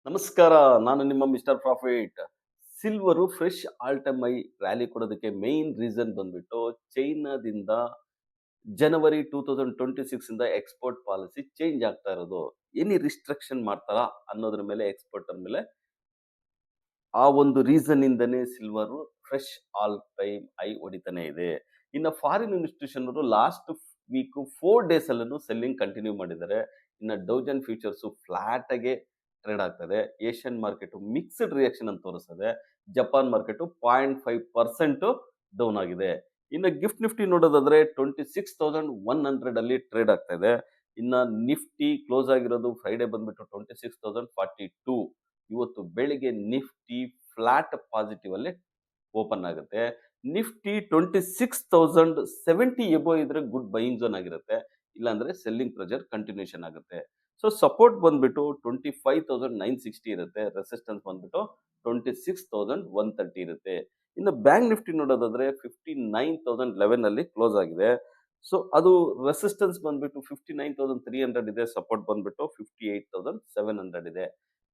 ನಮಸ್ಕಾರ. ನಾನು ನಿಮ್ಮ mister profit. Silver fresh all time high rally ಕೊಡೋದಕ್ಕೆ ಮೇನ್ ರೀಸನ್ ಬಂದ್ಬಿಟ್ಟು ಚೈನಾದಿಂದ ಜನವರಿ 2026 ಇಂದ ಎಕ್ಸ್‌ಪೋರ್ಟ್ ಪಾಲಿಸಿ ಚೇಂಜ್ ಆಗ್ತಾ ಇರೋದು. ಎನಿ ರಿಸ್ಟ್ರಿಕ್ಷನ್ ಮಾಡ್ತಾರಾ ಅನ್ನೋದ್ರ ಮೇಲೆ ಎಕ್ಸ್‌ಪೋರ್ಟರ್ ಮೇಲೆ ಆ ಒಂದು ರೀಸನ್ ಇಂದನೇ silver fresh all time high ಹೊಡಿತಾನೆ ಇದೆ. ಇನ್ನು ಫಾರಿನ್ ಇನ್ಸ್ಟಿಟ್ಯೂಷನ್ ಅವರು ಲಾಸ್ಟ್ ವೀಕ್ 4 ಡೇಸ್ ಅಲ್ಲೂ ಸೆಲ್ಲಿಂಗ್ ಕಂಟಿನ್ಯೂ ಮಾಡಿದ್ದಾರೆ. ಇನ್ನು ಡೌಜನ್ ಫ್ಯೂಚರ್ಸ್ ಫ್ಲಾಟ್ ಆಗಿ ಟ್ರೇಡ್ ಆಗ್ತದೆ. ಏಷ್ಯನ್ ಮಾರ್ಕೆಟ್ ಮಿಕ್ಸ್ಡ್ ರಿಯಾಕ್ಷನ್ ಅಂತ ತೋರಿಸ್ತದೆ. ಜಪಾನ್ ಮಾರ್ಕೆಟ್ 0.5% ಡೌನ್ ಆಗಿದೆ. ಇನ್ನು ಗಿಫ್ಟ್ ನಿಫ್ಟಿ ನೋಡೋದಾದ್ರೆ 26,100 ಅಲ್ಲಿ ಟ್ರೇಡ್ ಆಗ್ತಾ ಇದೆ. ಇನ್ನ ನಿಫ್ಟಿ ಕ್ಲೋಸ್ ಆಗಿರೋದು ಫ್ರೈಡೆ ಬಂದ್ಬಿಟ್ಟು 26,042. ಇವತ್ತು ಬೆಳಿಗ್ಗೆ ನಿಫ್ಟಿ ಫ್ಲಾಟ್ ಪಾಸಿಟಿವ್ ಅಲ್ಲಿ ಓಪನ್ ಆಗುತ್ತೆ. ನಿಫ್ಟಿ 26,070 ಎಬೋ ಇದ್ರೆ ಗುಡ್ ಬೈಯಿಂಗ್ ಝೋನ್ ಆಗಿರುತ್ತೆ. ಇಲ್ಲಾಂದ್ರೆ ಸೆಲ್ಲಿಂಗ್ ಪ್ರೆಷರ್ ಕಂಟಿನ್ಯೂಷನ್ ಆಗುತ್ತೆ. ಸೊ ಸಪೋರ್ಟ್ ಬಂದ್ಬಿಟ್ಟು 25,960 ಇರುತ್ತೆ. ರೆಸಿಸ್ಟೆನ್ಸ್ ಬಂದ್ಬಿಟ್ಟು 26,130 ಇರುತ್ತೆ. ಇನ್ನು ಬ್ಯಾಂಕ್ ನಿಫ್ಟಿ ನೋಡೋದಾದ್ರೆ 59,011 ಅಲ್ಲಿ ಕ್ಲೋಸ್ ಆಗಿದೆ. ಸೊ ಅದು ರೆಸಿಸ್ಟೆನ್ಸ್ ಬಂದ್ಬಿಟ್ಟು 59,300 ಇದೆ. ಸಪೋರ್ಟ್ ಬಂದ್ಬಿಟ್ಟು 58,700 ಇದೆ.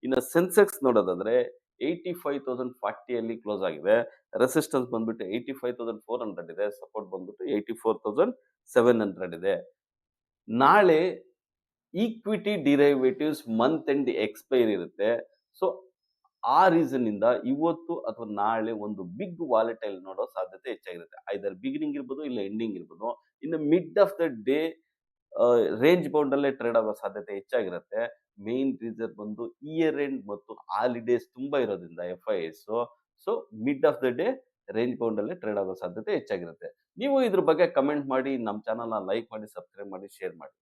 ಇನ್ನು ಸೆನ್ಸೆಕ್ಸ್ ನೋಡೋದಾದ್ರೆ 85,040 ಅಲ್ಲಿ ಕ್ಲೋಸ್ ಆಗಿದೆ. ರೆಸಿಸ್ಟೆನ್ಸ್ ಬಂದ್ಬಿಟ್ಟು 85,400 ಇದೆ. ಸಪೋರ್ಟ್ ಬಂದ್ಬಿಟ್ಟು 84,700 ಇದೆ. ನಾಳೆ equity derivatives month end expiry ಇರುತ್ತೆ. ಸೊ ಆ ರೀಸನ್ ಇಂದ ಇವತ್ತು ಅಥವಾ ನಾಳೆ ಒಂದು ಬಿಗ್ ವಾಲೆಟೈಲ್ ನೋಡೋ ಸಾಧ್ಯತೆ ಹೆಚ್ಚಾಗಿರುತ್ತೆ. ಐದರ್ ಬಿಗಿನಿಂಗ್ ಇರ್ಬೋದು ಇಲ್ಲ ಎಂಡಿಂಗ್ ಇರ್ಬೋದು. ಇನ್ನು mid of the day range bound ಅಲ್ಲೇ ಟ್ರೇಡ್ ಆಗೋ ಸಾಧ್ಯತೆ ಹೆಚ್ಚಾಗಿರುತ್ತೆ. ಮೇನ್ ರೀಸನ್ ಬಂದು ಇಯರ್ ಎಂಡ್ ಮತ್ತು ಹಾಲಿಡೇಸ್ ತುಂಬಾ ಇರೋದ್ರಿಂದ FIS. So mid of the day range bound ಅಲ್ಲೇ ಟ್ರೇಡ್ ಆಗೋ ಸಾಧ್ಯತೆ ಹೆಚ್ಚಾಗಿರುತ್ತೆ. ನೀವು ಇದ್ರ ಬಗ್ಗೆ ಕಮೆಂಟ್ ಮಾಡಿ, ನಮ್ಮ ಚಾನಲ್‌ನ ಲೈಕ್ ಮಾಡಿ, ಸಬ್ಸ್ಕ್ರೈಬ್ ಮಾಡಿ, ಶೇರ್ ಮಾಡಿ.